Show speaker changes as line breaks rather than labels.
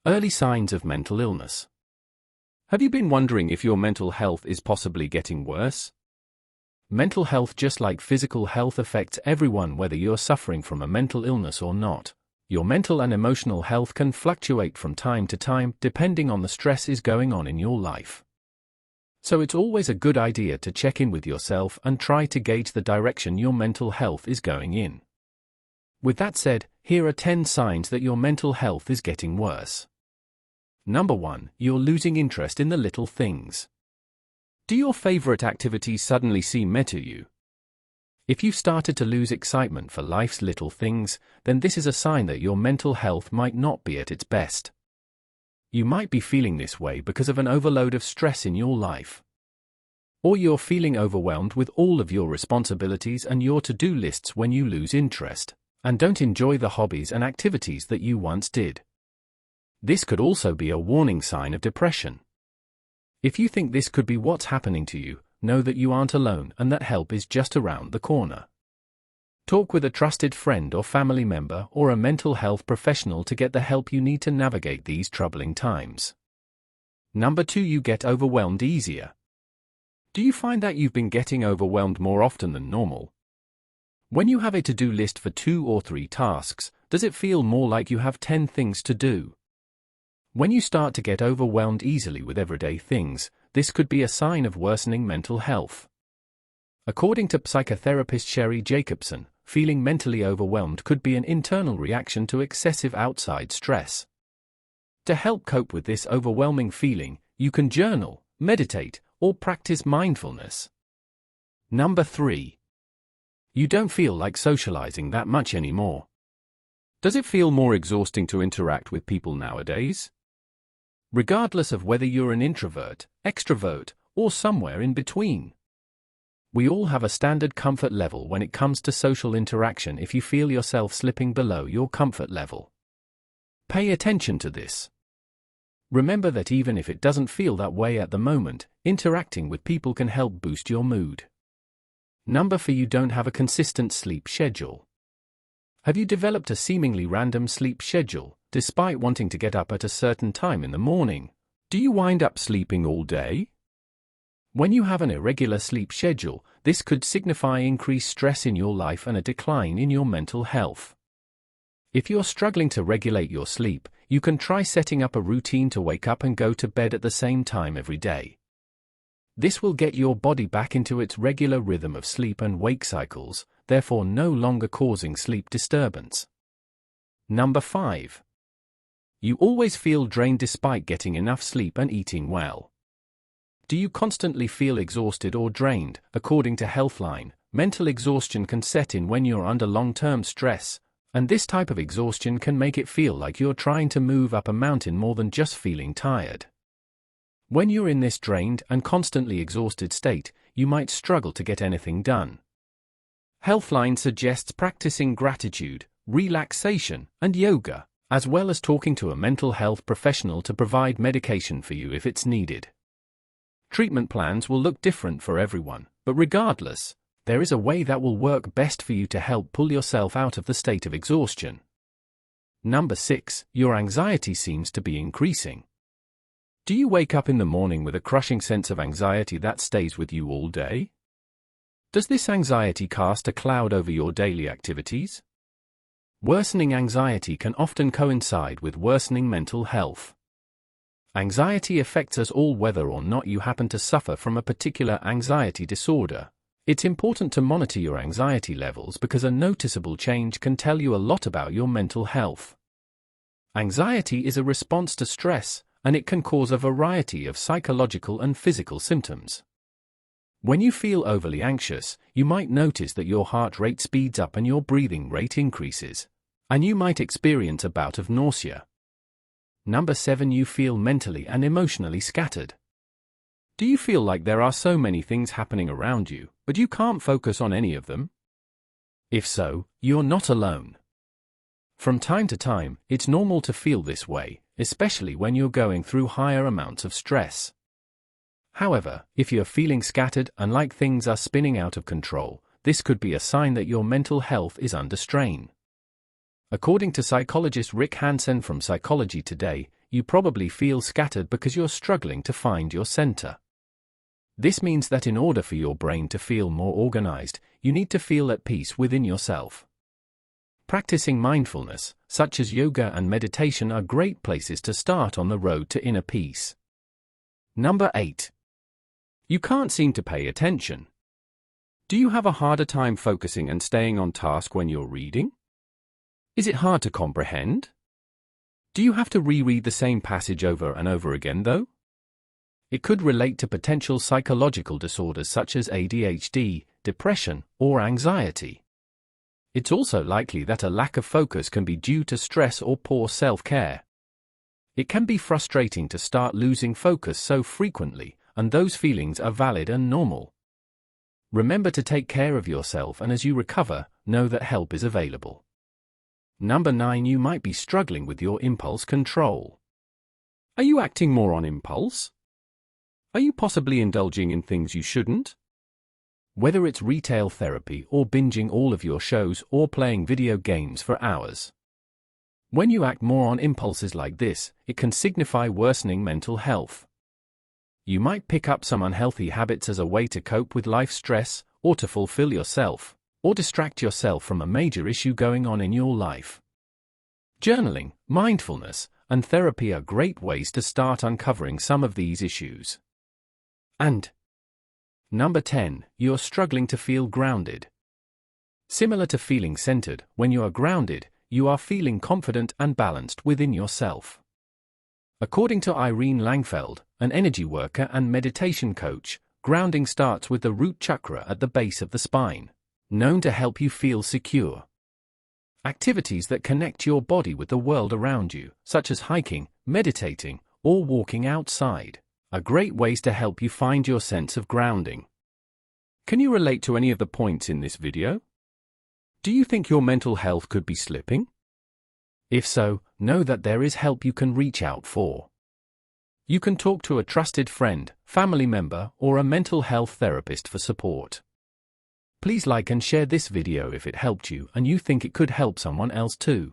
Early signs of mental illness. Have you been wondering if your mental health is possibly getting worse? Mental health, just like physical health, affects everyone whether you're suffering from a mental illness or not. Your mental and emotional health can fluctuate from time to time depending on the stress is going on in your life. So it's always a good idea to check in with yourself and try to gauge the direction your mental health is going in. With that said, here are 10 signs that your mental health is getting worse. Number 1. You're losing interest in the little things. Do your favorite activities suddenly seem meh to you? If you've started to lose excitement for life's little things, then this is a sign that your mental health might not be at its best. You might be feeling this way because of an overload of stress in your life. Or you're feeling overwhelmed with all of your responsibilities and your to-do lists when you lose interest and don't enjoy the hobbies and activities that you once did. This could also be a warning sign of depression. If you think this could be what's happening to you, know that you aren't alone and that help is just around the corner. Talk with a trusted friend or family member or a mental health professional to get the help you need to navigate these troubling times. Number 2. You get overwhelmed easier. Do you find that you've been getting overwhelmed more often than normal? When you have a to-do list for 2 or 3 tasks, does it feel more like you have 10 things to do? When you start to get overwhelmed easily with everyday things, this could be a sign of worsening mental health. According to psychotherapist Sherry Jacobson, feeling mentally overwhelmed could be an internal reaction to excessive outside stress. To help cope with this overwhelming feeling, you can journal, meditate, or practice mindfulness. Number 3. You don't feel like socializing that much anymore. Does it feel more exhausting to interact with people nowadays? Regardless of whether you're an introvert, extrovert, or somewhere in between. We all have a standard comfort level when it comes to social interaction. If you feel yourself slipping below your comfort level, pay attention to this. Remember that even if it doesn't feel that way at the moment, interacting with people can help boost your mood. Number 4. You don't have a consistent sleep schedule. Have you developed a seemingly random sleep schedule, despite wanting to get up at a certain time in the morning? Do you wind up sleeping all day? When you have an irregular sleep schedule, this could signify increased stress in your life and a decline in your mental health. If you're struggling to regulate your sleep, you can try setting up a routine to wake up and go to bed at the same time every day. This will get your body back into its regular rhythm of sleep and wake cycles, therefore no longer causing sleep disturbance. Number 5. You always feel drained despite getting enough sleep and eating well. Do you constantly feel exhausted or drained? According to Healthline, mental exhaustion can set in when you're under long-term stress, and this type of exhaustion can make it feel like you're trying to move up a mountain more than just feeling tired. When you're in this drained and constantly exhausted state, you might struggle to get anything done. Healthline suggests practicing gratitude, relaxation, and yoga, as well as talking to a mental health professional to provide medication for you if it's needed. Treatment plans will look different for everyone, but regardless, there is a way that will work best for you to help pull yourself out of the state of exhaustion. Number 6. Your anxiety seems to be increasing. Do you wake up in the morning with a crushing sense of anxiety that stays with you all day? Does this anxiety cast a cloud over your daily activities? Worsening anxiety can often coincide with worsening mental health. Anxiety affects us all whether or not you happen to suffer from a particular anxiety disorder. It's important to monitor your anxiety levels because a noticeable change can tell you a lot about your mental health. Anxiety is a response to stress, and it can cause a variety of psychological and physical symptoms. When you feel overly anxious, you might notice that your heart rate speeds up and your breathing rate increases, and you might experience a bout of nausea. Number 7. You feel mentally and emotionally scattered. Do you feel like there are so many things happening around you, but you can't focus on any of them? If so, you're not alone. From time to time, it's normal to feel this way, especially when you're going through higher amounts of stress. However, if you're feeling scattered and like things are spinning out of control, this could be a sign that your mental health is under strain. According to psychologist Rick Hansen from Psychology Today, you probably feel scattered because you're struggling to find your center. This means that in order for your brain to feel more organized, you need to feel at peace within yourself. Practicing mindfulness, such as yoga and meditation, are great places to start on the road to inner peace. Number 8. You can't seem to pay attention. Do you have a harder time focusing and staying on task when you're reading? Is it hard to comprehend? Do you have to reread the same passage over and over again, though? It could relate to potential psychological disorders such as ADHD, depression, or anxiety. It's also likely that a lack of focus can be due to stress or poor self-care. It can be frustrating to start losing focus so frequently, and those feelings are valid and normal. Remember to take care of yourself, and as you recover, know that help is available. Number 9. You might be struggling with your impulse control. Are you acting more on impulse? Are you possibly indulging in things you shouldn't? Whether it's retail therapy or binging all of your shows or playing video games for hours. When you act more on impulses like this, it can signify worsening mental health. You might pick up some unhealthy habits as a way to cope with life stress, or to fulfill yourself, or distract yourself from a major issue going on in your life. Journaling, mindfulness, and therapy are great ways to start uncovering some of these issues. And number 10, you're struggling to feel grounded. Similar to feeling centered, when you are grounded, you are feeling confident and balanced within yourself. According to Irene Langfeld, an energy worker and meditation coach, grounding starts with the root chakra at the base of the spine, known to help you feel secure. Activities that connect your body with the world around you, such as hiking, meditating, or walking outside, are great ways to help you find your sense of grounding. Can you relate to any of the points in this video? Do you think your mental health could be slipping? If so, know that there is help you can reach out for. You can talk to a trusted friend, family member, or a mental health therapist for support. Please like and share this video if it helped you and you think it could help someone else too.